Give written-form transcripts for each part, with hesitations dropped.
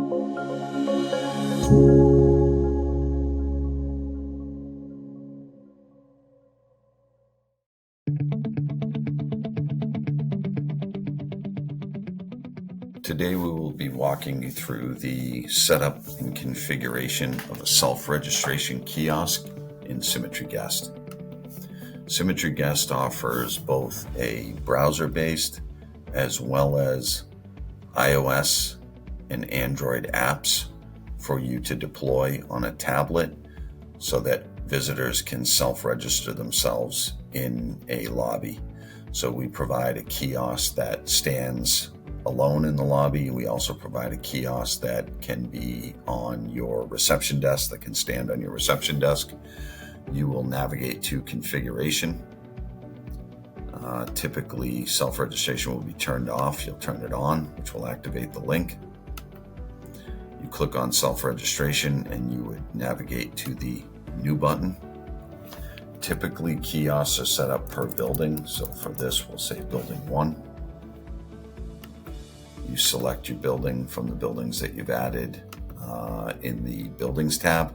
Today we will be walking you through the setup and configuration of a self-registration kiosk in Symmetry Guest. Symmetry Guest offers both a browser-based as well as iOS and Android apps for you to deploy on a tablet so that visitors can self-register themselves in a lobby. So we provide a kiosk that stands alone in the lobby. We also provide a kiosk that can be on your reception desk, that can stand on your reception desk. You will navigate to configuration. Typically, self-registration will be turned off. You'll turn it on, which will activate the link. You click on self-registration and you would navigate to the new button. Typically, kiosks are set up per building. So for this, we'll say building 1. You select your building from the buildings that you've added in the Buildings tab.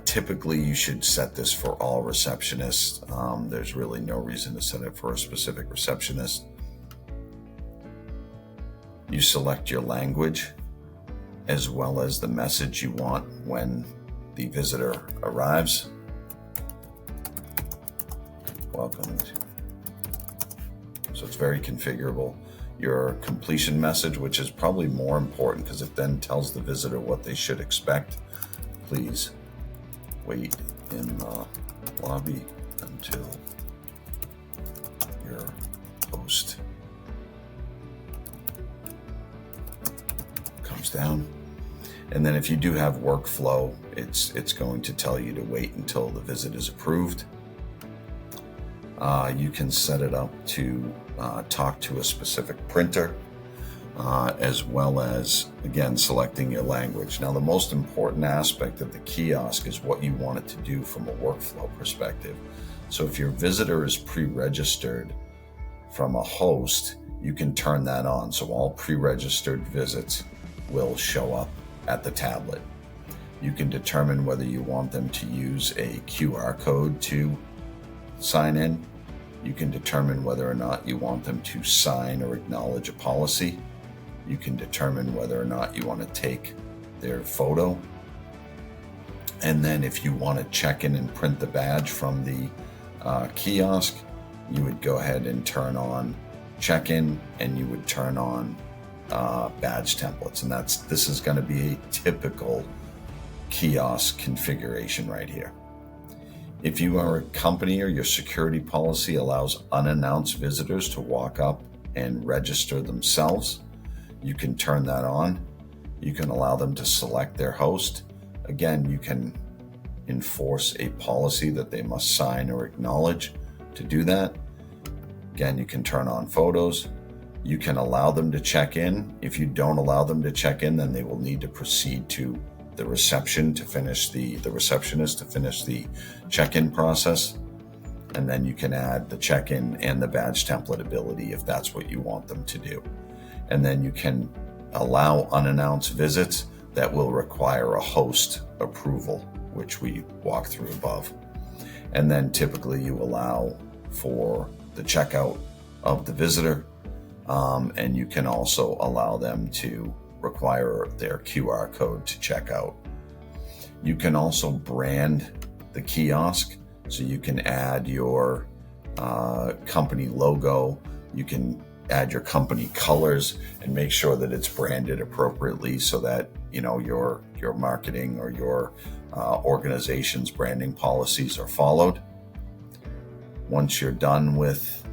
Typically, you should set this for all receptionists. There's really no reason to set it for a specific receptionist. You select your language as well as the message you want when the visitor arrives. Welcome to. So it's very configurable. Your completion message, which is probably more important because it then tells the visitor what they should expect. Please wait in the lobby until your host comes down. And then if you do have workflow, it's going to tell you to wait until the visit is approved. You can set it up to talk to a specific printer, as well as, again, selecting your language. Now, the most important aspect of the kiosk is what you want it to do from a workflow perspective. So if your visitor is pre-registered from a host, you can turn that on. So all pre-registered visits will show up at the tablet. You can determine whether you want them to use a QR code to sign in. You can determine whether or not you want them to sign or acknowledge a policy. You can determine whether or not you want to take their photo. And then if you want to check in and print the badge from the kiosk, you would go ahead and turn on check-in and you would turn on badge templates. And this is going to be a typical kiosk configuration right here. If you are a company or your security policy allows unannounced visitors to walk up and register themselves, you can turn that on. You can allow them to select their host. Again, you can enforce a policy that they must sign or acknowledge to do that. Again, you can turn on photos. You can allow them to check in. If you don't allow them to check in, then they will need to proceed to the receptionist to finish the check-in process. And then you can add the check-in and the badge template ability if that's what you want them to do. And then you can allow unannounced visits that will require a host approval, which we walk through above. And then typically you allow for the checkout of the visitor, and you can also allow them to require their QR code to check out. You can also brand the kiosk, so you can add your company logo, you can add your company colors and make sure that it's branded appropriately so that your marketing or your organization's branding policies are followed. Once you're done with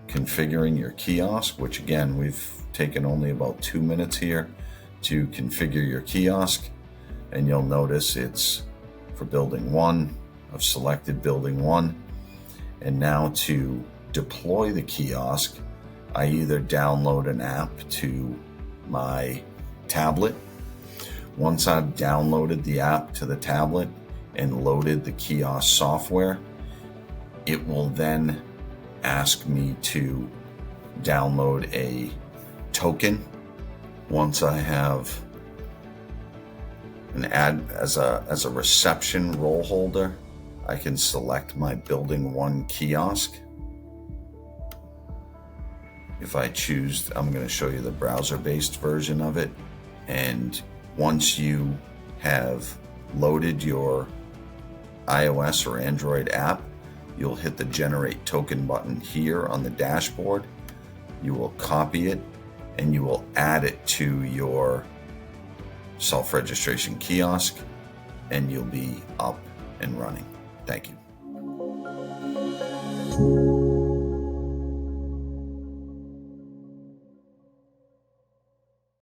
configuring your kiosk, which again we've taken only about 2 minutes here to configure your kiosk, and you'll notice it's for building 1. I've selected building 1, and now to deploy the kiosk, I either download an app to my tablet. Once I've downloaded the app to the tablet and loaded the kiosk software, it will then ask me to download a token. Once I have And add as a reception role holder, I can select my Building 1 kiosk. If I choose, I'm going to show you the browser-based version of it. And once you have loaded your iOS or Android app, you'll hit the Generate Token button here on the dashboard. You will copy it and you will add it to your self-registration kiosk, and you'll be up and running. Thank you.